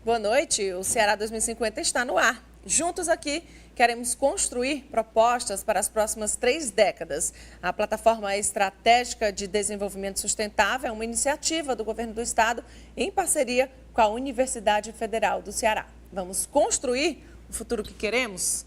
boa noite. O Ceará 2050 está no ar. Juntos aqui, queremos construir propostas para as próximas 3 décadas. A Plataforma Estratégica de Desenvolvimento Sustentável é uma iniciativa do governo do estado em parceria com a Universidade Federal do Ceará. Vamos construir o futuro que queremos?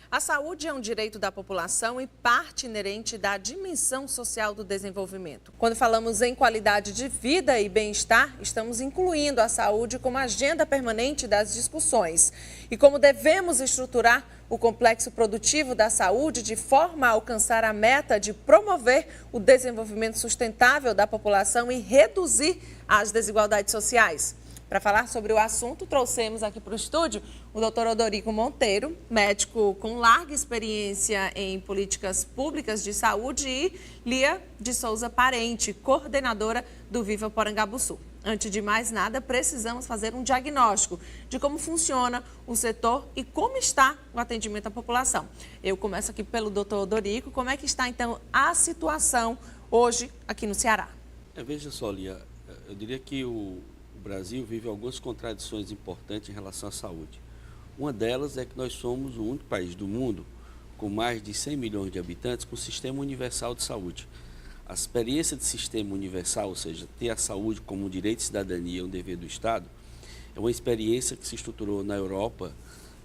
A saúde é um direito da população e parte inerente da dimensão social do desenvolvimento. Quando falamos em qualidade de vida e bem-estar, estamos incluindo a saúde como agenda permanente das discussões. E como devemos estruturar o complexo produtivo da saúde de forma a alcançar a meta de promover o desenvolvimento sustentável da população e reduzir as desigualdades sociais. Para falar sobre o assunto, trouxemos aqui para o estúdio o Dr. Odorico Monteiro, médico com larga experiência em políticas públicas de saúde, e Lia de Souza Parente, coordenadora do Viva Porangabuçu. Antes de mais nada, precisamos fazer um diagnóstico de como funciona o setor e como está o atendimento à população. Eu começo aqui pelo Dr. Odorico. Como é que está, então, a situação hoje aqui no Ceará? Veja só, Lia, eu diria que o Brasil vive algumas contradições importantes em relação à saúde. Uma delas é que nós somos o único país do mundo com mais de 100 milhões de habitantes com sistema universal de saúde. A experiência de sistema universal, ou seja, ter a saúde como um direito de cidadania, um dever do Estado, é uma experiência que se estruturou na Europa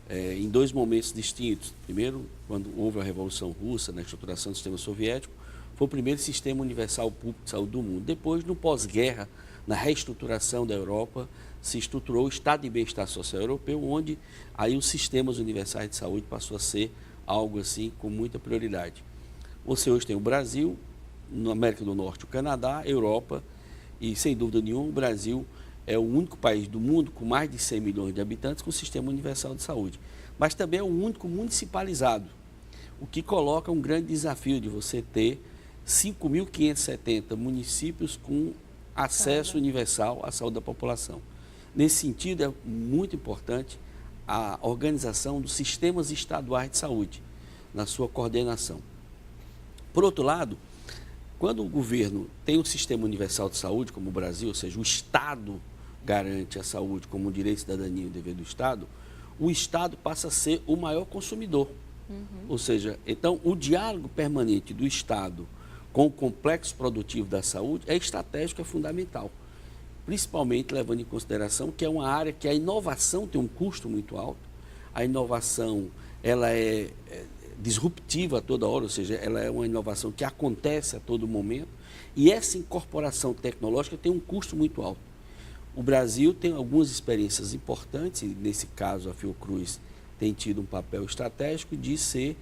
em 2 momentos distintos. Primeiro, quando houve a Revolução Russa, na estruturação do sistema soviético, foi o primeiro sistema universal público de saúde do mundo. Depois, no pós-guerra, na reestruturação da Europa, se estruturou o Estado de Bem-Estar Social Europeu, onde aí os sistemas universais de saúde passou a ser algo assim com muita prioridade. Você hoje tem o Brasil, na América do Norte o Canadá, Europa, e sem dúvida nenhuma o Brasil é o único país do mundo com mais de 100 milhões de habitantes com sistema universal de saúde. Mas também é o único municipalizado, o que coloca um grande desafio de você ter 5.570 municípios com acesso universal à saúde da população. Nesse sentido, é muito importante a organização dos sistemas estaduais de saúde, na sua coordenação. Por outro lado, quando o governo tem um sistema universal de saúde, como o Brasil, ou seja, o Estado garante a saúde como um direito de cidadania e um dever do Estado, o Estado passa a ser o maior consumidor. Ou seja, então, o diálogo permanente do Estado com o complexo produtivo da saúde é estratégico, é fundamental. Principalmente levando em consideração que é uma área que a inovação tem um custo muito alto. A inovação ela é disruptiva a toda hora, ou seja, ela é uma inovação que acontece a todo momento. E essa incorporação tecnológica tem um custo muito alto. O Brasil tem algumas experiências importantes, e nesse caso a Fiocruz tem tido um papel estratégico de ser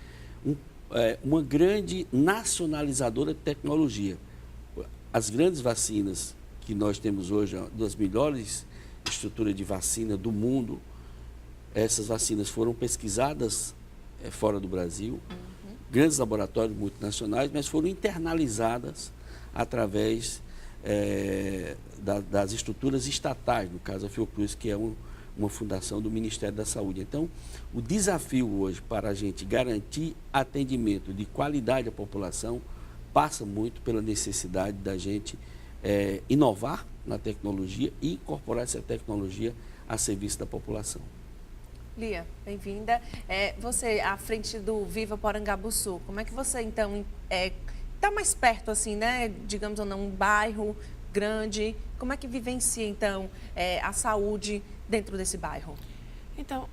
uma grande nacionalizadora de tecnologia. As grandes vacinas que nós temos hoje, uma das melhores estruturas de vacina do mundo, essas vacinas foram pesquisadas fora do Brasil, grandes laboratórios multinacionais, mas foram internalizadas através das estruturas estatais, no caso a Fiocruz, que é uma fundação do Ministério da Saúde. Então, o desafio hoje para a gente garantir atendimento de qualidade à população passa muito pela necessidade da gente inovar na tecnologia e incorporar essa tecnologia a serviço da população. Lia, bem-vinda. Você, à frente do Viva Porangabuçu, como é que você, então, está mais perto, assim, né, digamos ou não, um bairro grande, como é que vivencia, então, a saúde dentro desse bairro? Então,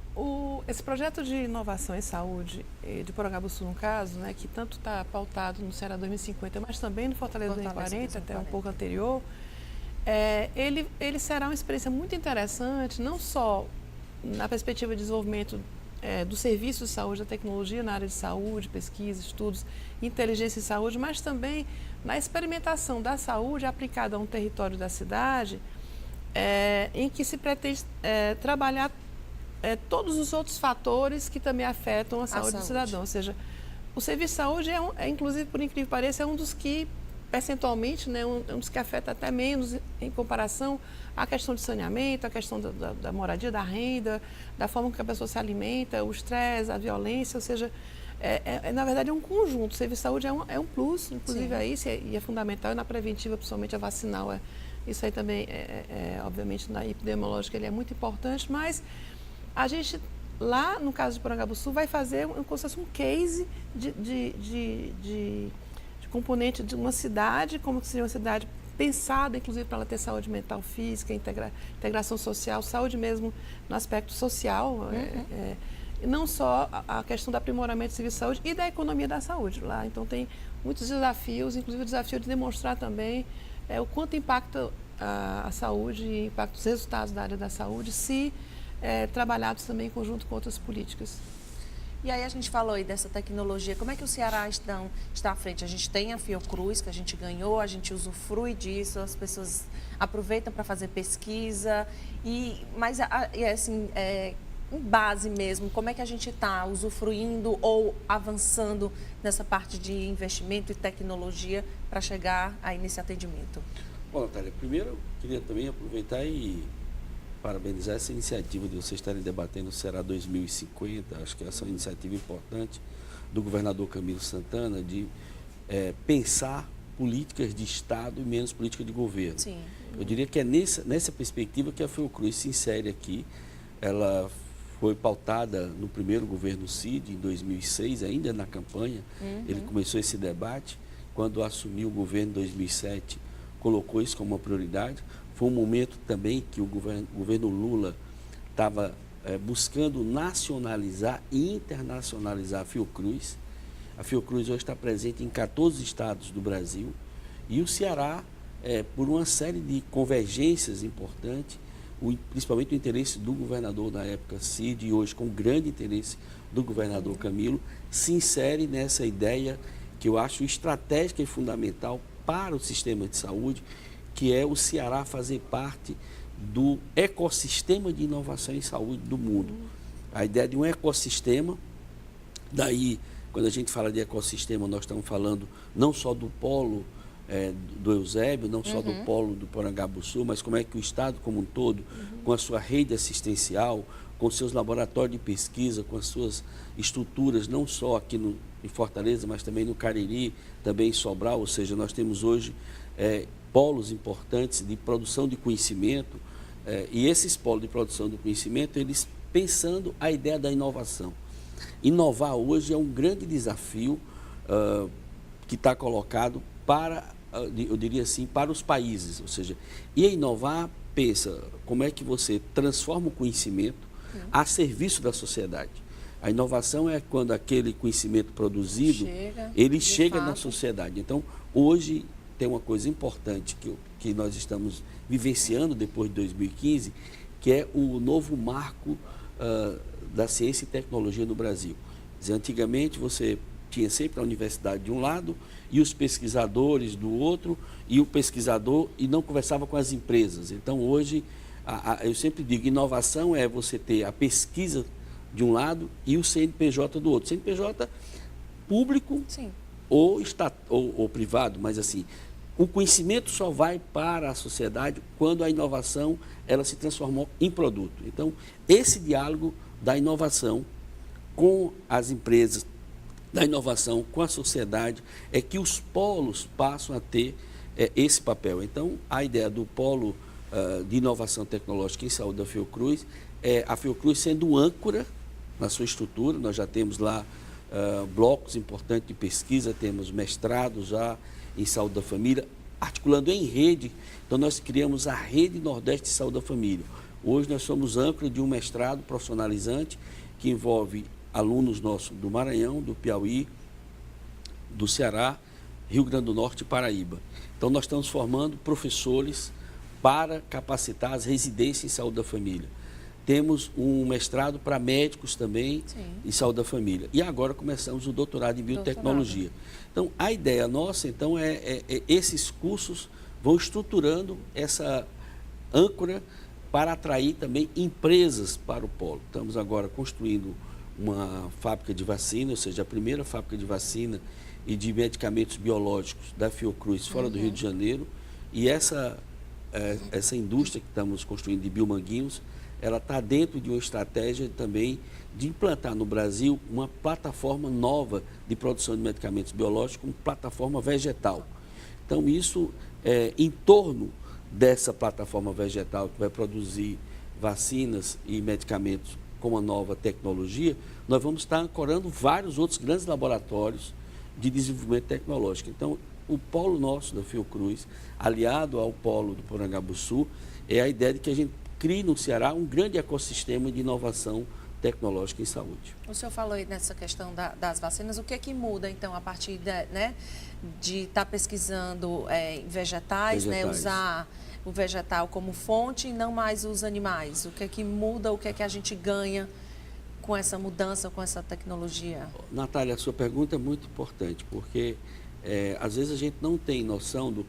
esse projeto de inovação em saúde de Porangabuçu, no caso, né, que tanto está pautado no Ceará 2050, mas também no Fortaleza 2040, até um pouco anterior, ele será uma experiência muito interessante, não só na perspectiva de desenvolvimento do serviço de saúde, da tecnologia na área de saúde, pesquisa, estudos, inteligência em saúde, mas também na experimentação da saúde aplicada a um território da cidade, em que se pretende trabalhar todos os outros fatores que também afetam a saúde do cidadão. Ou seja, o serviço de saúde inclusive, por incrível que pareça, é um dos que, percentualmente, né, um dos que afeta até menos em comparação à questão de saneamento, a questão da moradia, da renda, da forma que a pessoa se alimenta, o estresse, a violência. Ou seja, na verdade, é um conjunto. O serviço de saúde é um plus, inclusive aí, e é fundamental, e na preventiva, principalmente a vacinal, isso aí também, obviamente, na epidemiológica ele é muito importante, mas a gente, lá no caso de Porangabuçu, vai fazer como se fosse um case de componente de uma cidade, como se seria uma cidade pensada, inclusive, para ela ter saúde mental, física, integração social, saúde mesmo no aspecto social, e não só a questão do aprimoramento do serviço de saúde e da economia da saúde lá. Então, tem muitos desafios, inclusive o desafio de demonstrar também o quanto impacta a saúde e impacta os resultados da área da saúde, se trabalhados também em conjunto com outras políticas. E aí a gente falou aí dessa tecnologia, como é que o Ceará está à frente? A gente tem a Fiocruz, que a gente ganhou, a gente usufrui disso, as pessoas aproveitam para fazer pesquisa, mas assim, em base mesmo, como é que a gente está usufruindo ou avançando nessa parte de investimento e tecnologia para chegar aí nesse atendimento? Bom, Natália, primeiro eu queria também aproveitar e parabenizar essa iniciativa de vocês estarem debatendo o Ceará 2050. Acho que essa é uma iniciativa importante do governador Camilo Santana de pensar políticas de Estado e menos política de governo. Sim. Eu diria que é nessa perspectiva que a Fiocruz se insere aqui. Ela foi pautada no primeiro governo Cid, em 2006, ainda na campanha. Ele começou esse debate. Quando assumiu o governo em 2007, colocou isso como uma prioridade. Foi um momento também que o governo Lula estava buscando nacionalizar e internacionalizar a Fiocruz. A Fiocruz hoje está presente em 14 estados do Brasil. E o Ceará, por uma série de convergências importantes, principalmente o interesse do governador na época Cid, e hoje com grande interesse do governador Camilo, se insere nessa ideia que eu acho estratégica e fundamental para o sistema de saúde, que é o Ceará fazer parte do ecossistema de inovação em saúde do mundo. A ideia de um ecossistema, daí, quando a gente fala de ecossistema, nós estamos falando não só do polo do Eusébio, não só do polo do Porangabuçu, mas como é que o Estado como um todo, com a sua rede assistencial, com seus laboratórios de pesquisa, com as suas estruturas, não só aqui em Fortaleza, mas também no Cariri, também em Sobral, ou seja, nós temos hoje polos importantes de produção de conhecimento, e esses polos de produção de conhecimento, eles pensando a ideia da inovação. Inovar hoje é um grande desafio que está colocado para, eu diria assim, para os países, ou seja, e inovar, pensa, como é que você transforma o conhecimento a serviço da sociedade. A inovação é quando aquele conhecimento produzido, ele chega na sociedade. Então, hoje tem uma coisa importante que nós estamos vivenciando depois de 2015, que é o novo marco da ciência e tecnologia no Brasil. Quer dizer, antigamente você tinha sempre a universidade de um lado e os pesquisadores do outro, e o pesquisador e não conversava com as empresas. Então, hoje, eu sempre digo, inovação é você ter a pesquisa de um lado e o CNPJ do outro. CNPJ público ou privado, mas assim, o conhecimento só vai para a sociedade quando a inovação ela se transformou em produto. Então, esse diálogo da inovação com as empresas, da inovação com a sociedade, é que os polos passam a ter esse papel. Então, a ideia do polo de inovação tecnológica em saúde da Fiocruz é a Fiocruz sendo âncora na sua estrutura. Nós já temos lá blocos importantes de pesquisa, temos mestrados já em saúde da família, articulando em rede. Então, nós criamos a Rede Nordeste de Saúde da Família. Hoje, nós somos âncora de um mestrado profissionalizante que envolve alunos nossos do Maranhão, do Piauí, do Ceará, Rio Grande do Norte e Paraíba. Então, nós estamos formando professores para capacitar as residências em saúde da família. Temos um mestrado para médicos também em saúde da família. E agora começamos o doutorado em biotecnologia. Então, a ideia nossa, então, esses cursos vão estruturando essa âncora para atrair também empresas para o polo. Estamos agora construindo uma fábrica de vacina, ou seja, a primeira fábrica de vacina e de medicamentos biológicos da Fiocruz fora do Rio de Janeiro. E essa indústria que estamos construindo de Biomanguinhos, ela está dentro de uma estratégia também de implantar no Brasil uma plataforma nova de produção de medicamentos biológicos, uma plataforma vegetal. Então, isso em torno dessa plataforma vegetal que vai produzir vacinas e medicamentos com uma nova tecnologia, nós vamos estar ancorando vários outros grandes laboratórios de desenvolvimento tecnológico. Então, o polo nosso da Fiocruz, aliado ao polo do Porangabuçu, é a ideia de que a gente crie no Ceará um grande ecossistema de inovação tecnológica em saúde. O senhor falou aí nessa questão das vacinas, o que é que muda, então, a partir de estar pesquisando em vegetais, né, usar o vegetal como fonte e não mais os animais? O que é que muda, o que é que a gente ganha com essa mudança, com essa tecnologia? Natália, a sua pergunta é muito importante, porque às vezes a gente não tem noção do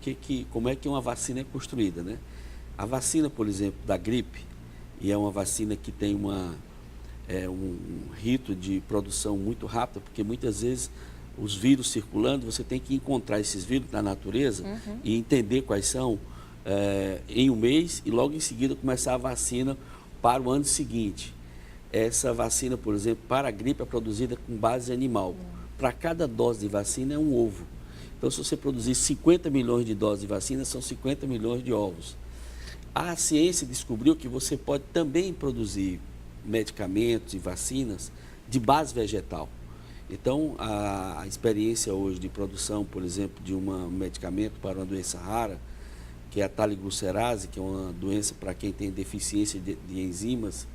como é que uma vacina é construída, né? A vacina, por exemplo, da gripe, e é uma vacina que tem um rito de produção muito rápido, porque muitas vezes os vírus circulando, você tem que encontrar esses vírus na natureza e entender quais são em um mês e logo em seguida começar a vacina para o ano seguinte. Essa vacina, por exemplo, para a gripe é produzida com base animal. Para cada dose de vacina é um ovo. Então, se você produzir 50 milhões de doses de vacina, são 50 milhões de ovos. A ciência descobriu que você pode também produzir medicamentos e vacinas de base vegetal. Então, a experiência hoje de produção, por exemplo, de um medicamento para uma doença rara, que é a taliglucerase, que é uma doença para quem tem deficiência de enzimas,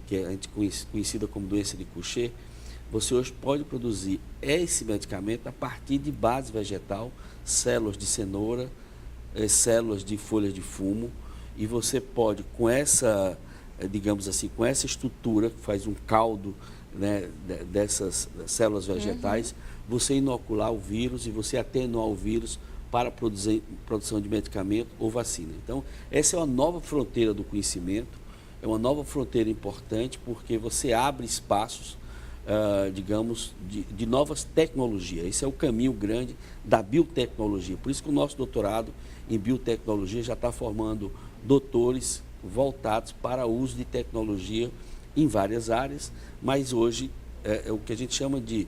que é conhecida como doença de Cushing, você hoje pode produzir esse medicamento a partir de base vegetal, células de cenoura, células de folhas de fumo, e você pode, com essa, digamos assim, com essa estrutura, que faz um caldo, né, dessas células vegetais, você inocular o vírus e você atenuar o vírus para produção de medicamento ou vacina. Então, essa é uma nova fronteira do conhecimento, é uma nova fronteira importante porque você abre espaços, digamos, de novas tecnologias. Esse é o caminho grande da biotecnologia. Por isso que o nosso doutorado em biotecnologia já está formando doutores voltados para o uso de tecnologia em várias áreas, mas hoje é o que a gente chama de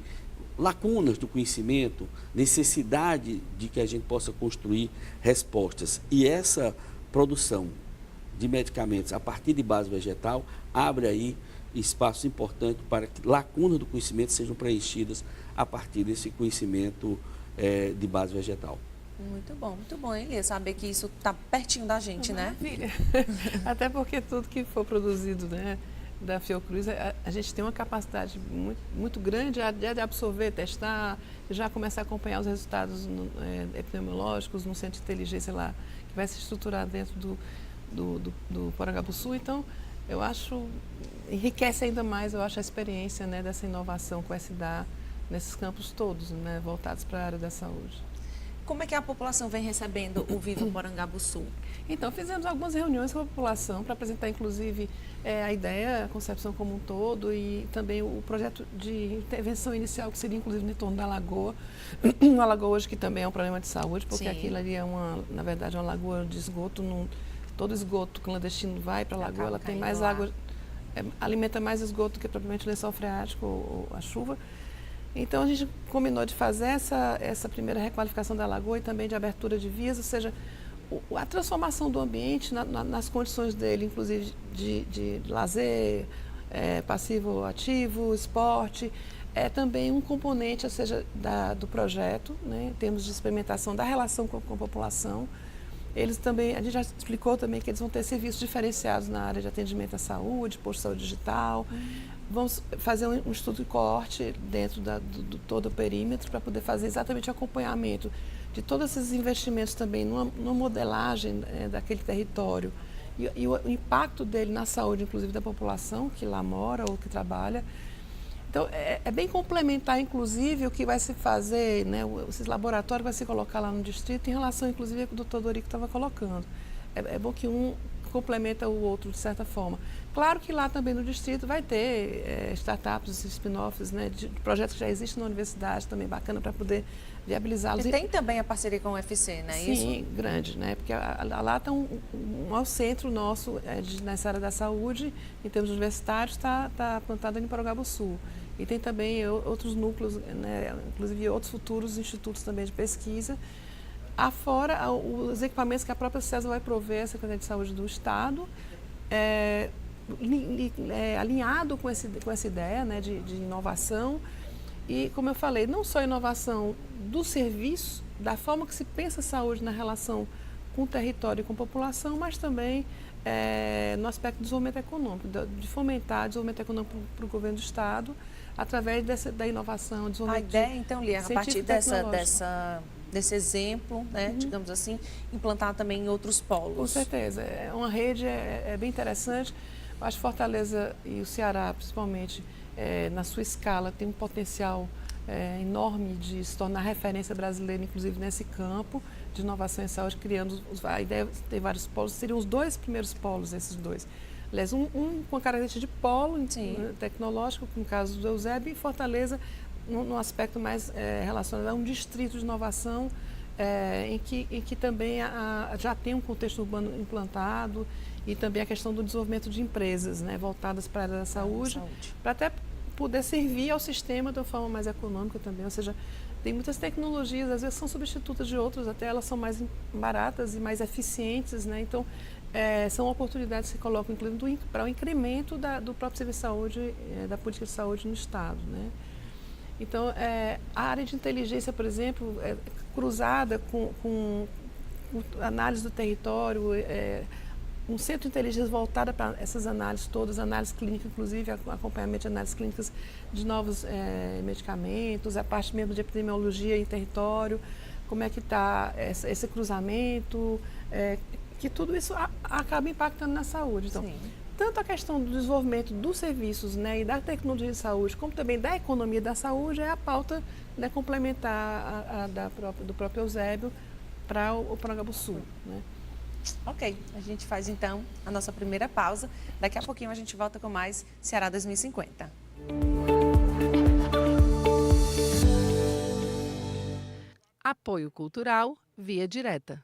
lacunas do conhecimento, necessidade de que a gente possa construir respostas. E essa produção de medicamentos a partir de base vegetal abre aí espaços importantes para que lacunas do conhecimento sejam preenchidas a partir desse conhecimento de base vegetal. Muito bom, Elias, saber que isso está pertinho da gente, Maravilha. Até porque tudo que for produzido, né, da Fiocruz, a gente tem uma capacidade muito grande de absorver, testar, já começar a acompanhar os resultados epidemiológicos no centro de inteligência lá, que vai se estruturar dentro do Porangabuçu. Então, eu acho, enriquece ainda mais, eu acho, a experiência, né, dessa inovação com a SDA nesses campos todos, né, voltados para a área da saúde. Como é que a população vem recebendo o Viva Porangabuçu? Então, fizemos algumas reuniões com a população para apresentar, inclusive, a ideia, a concepção como um todo e também o projeto de intervenção inicial, que seria, inclusive, no entorno da lagoa. Uma lagoa hoje que também é um problema de saúde, porque aquilo ali é, na verdade, uma lagoa de esgoto. Todo esgoto clandestino vai para a lagoa, ela tem mais água, alimenta mais esgoto do que propriamente o lençol freático ou a chuva. Então, a gente combinou de fazer essa primeira requalificação da lagoa e também de abertura de vias, ou seja, a transformação do ambiente nas condições dele, inclusive de lazer, passivo ativo, esporte, é também um componente, ou seja, do projeto, né, em termos de experimentação da relação com a população. Eles também, a gente já explicou também que eles vão ter serviços diferenciados na área de atendimento à saúde, posto de saúde digital. Vamos fazer um estudo de coorte dentro do todo o perímetro para poder fazer exatamente o acompanhamento de todos esses investimentos também numa modelagem daquele território e o impacto dele na saúde, inclusive da população que lá mora ou que trabalha. Então, é bem complementar, inclusive, o que vai se fazer, né, esses laboratórios vai se colocar lá no distrito em relação, inclusive, ao que o doutor Dorico estava colocando. É bom que um complementa o outro de certa forma. Claro que lá também no distrito vai ter startups, spin-offs, né, de projetos que já existem na universidade, também bacana para poder viabilizá-los. E tem também a parceria com o UFC, né? Sim, grande, né? Porque lá está ao centro nosso nessa área da saúde, em termos universitários, está plantado em Paraguaçu. E tem também outros núcleos, né, inclusive outros futuros institutos também de pesquisa. Afora os equipamentos que a própria CESA vai prover à Secretaria de Saúde do Estado, alinhado com essa ideia, né, de inovação. E, como eu falei, não só inovação do serviço, da forma que se pensa a saúde na relação com o território e com a população, mas também no aspecto do desenvolvimento econômico, de fomentar o desenvolvimento econômico para o governo do Estado, através da inovação, desenvolvimento. A ideia, então, Lia, a partir desse exemplo, né, digamos assim, implantar também em outros polos. Com certeza. Uma rede bem interessante. Eu acho que Fortaleza e o Ceará, principalmente, na sua escala, tem um potencial enorme de se tornar referência brasileira, inclusive nesse campo de inovação em saúde, criando a ideia de ter vários polos. Seriam os dois primeiros polos, esses dois. Aliás, um com a característica de polo tecnológico, no caso do Eusébio, e Fortaleza, num aspecto mais relacionado a um distrito de inovação, em que também já tem um contexto urbano implantado e também a questão do desenvolvimento de empresas, né, voltadas para a área da saúde, para até poder servir ao sistema de uma forma mais econômica também. Ou seja, tem muitas tecnologias, às vezes são substitutas de outras, até elas são mais baratas e mais eficientes, né? Então, são oportunidades que se colocam, inclusive, para o incremento do próprio serviço de saúde, da política de saúde no Estado, né? Então, a área de inteligência, por exemplo, cruzada com análise do território, um centro de inteligência voltada para essas análises todas, análise clínica, inclusive acompanhamento de análises clínicas de novos medicamentos, a parte mesmo de epidemiologia em território, como é que está esse cruzamento, que tudo isso acaba impactando na saúde. Então, tanto a questão do desenvolvimento dos serviços, né, e da tecnologia de saúde, como também da economia da saúde, é a pauta, né, complementar do próprio Eusébio para o Paraguaçu, né? Ok, a gente faz então a nossa primeira pausa. Daqui a pouquinho a gente volta com mais Ceará 2050. Apoio Cultural Via Direta.